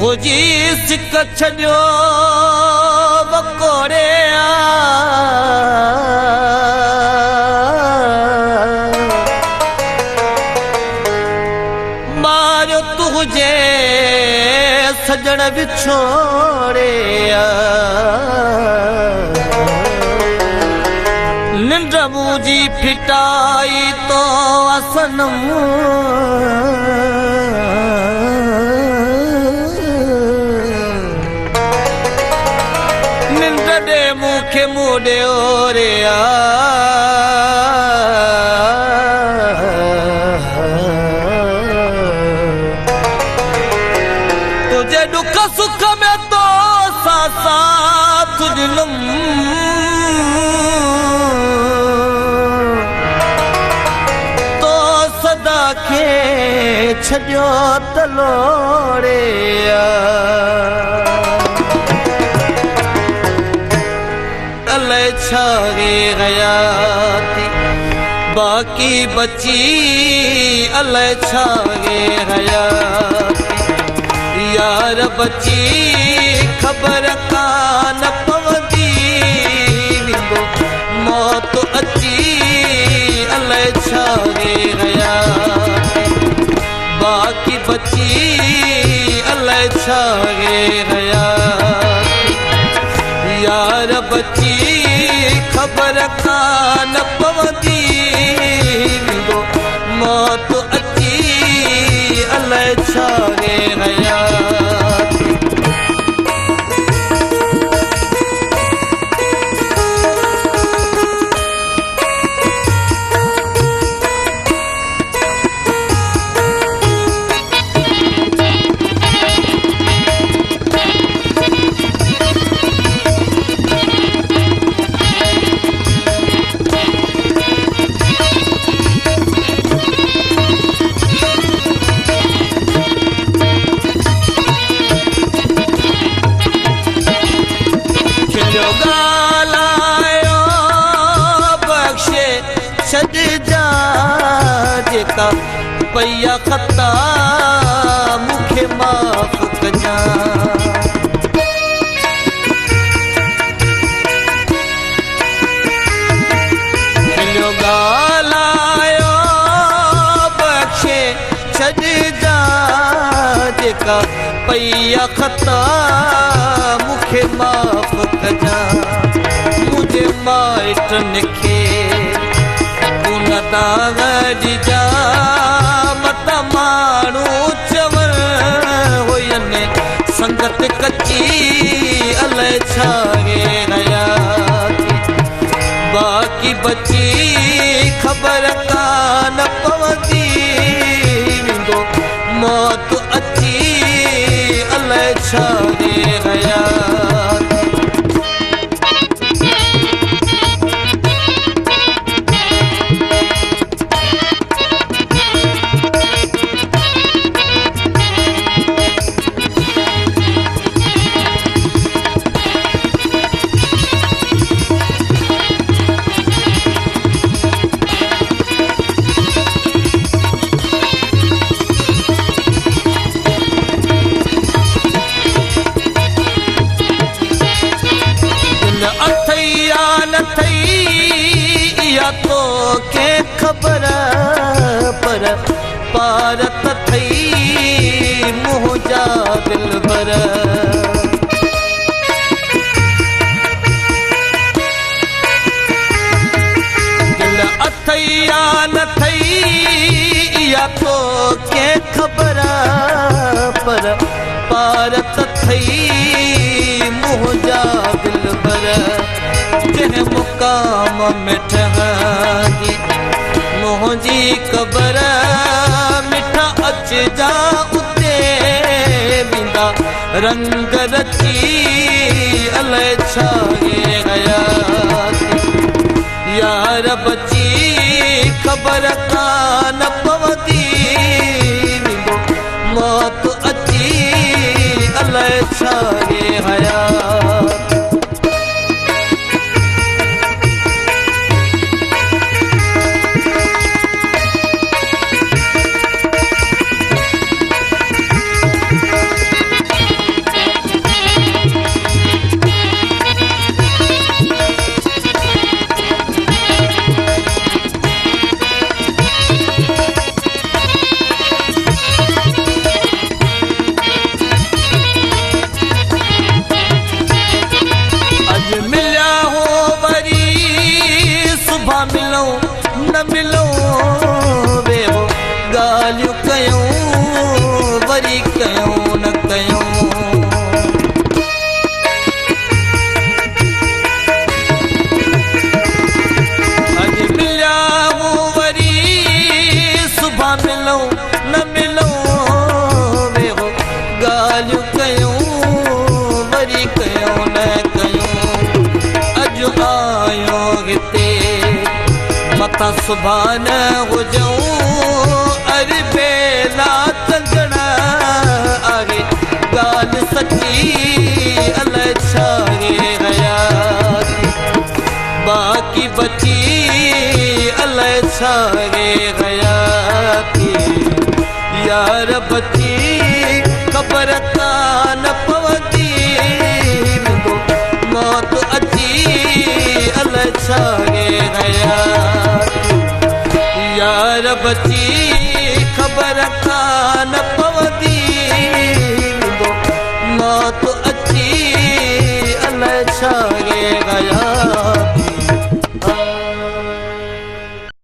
तुझी सिक छॾियो बकोड़े मारियो तुझे सजण विछोड़े निंड मुंहिंजी फिटाई तो असनम निंड दे मूंखे मोड़े रे तुझे दुख सुख में तो साथ ॾिनम तो सदा खे छॾियो तलोड़े अलाए छा हयाती बाक़ी बची अलाए छा हयाती यार बची ख़बर कान पवंदी मौत अची अलाए छा हयाती बाक़ी बची अलाए छा हयाती यार बची ख़बर कान पवंदी मौत अची अलाए छा हयाती पैया खता मूंखे माफ़ कजा हिलो ॻाल्हायो बख़्शे छॾिजा जेका पैया खता मूंखे माफ़ कजा मुंहिंजे माइटनि खे तूं न दाग़ ॾिजा माण्हू चवण हुयनि संगत कची अलाए छा हयाती बाक़ी बची ख़बर कान पवंदी मौत अची अलाए छा हयाती तो के खबर पर पारत थई मुंहिंजा दिलबर दिल अथैया न थई या तो के खबर पर पारत थई मुंहिंजा दिलबर जिन मुकाम में ठहंदी मुंहिंजी क़बर मिठा अचजा उते वेंदा रंग रची अलाए छा हयाती यार बची ख़बर कान पवंदी मौत अची अलाए छा हयाती ॻाल्हियूं कयूं वरी कयूं न कयूं अॼु मिलिया हूं वरी सुभां मिलूं न मिलूं वेहो ॻाल्हियूं कयूं वरी कयूं न कयूं अॼु आयो हिते मथां सुभां न हुजूं अरे बेला चंदण आहे ॻाल्हि सची अलाए छा हयात बाक़ी बची अलाए छा हयात यार बची ख़बर कान पवंदी मौत अची अलाए छा हयात यार बची ख़बर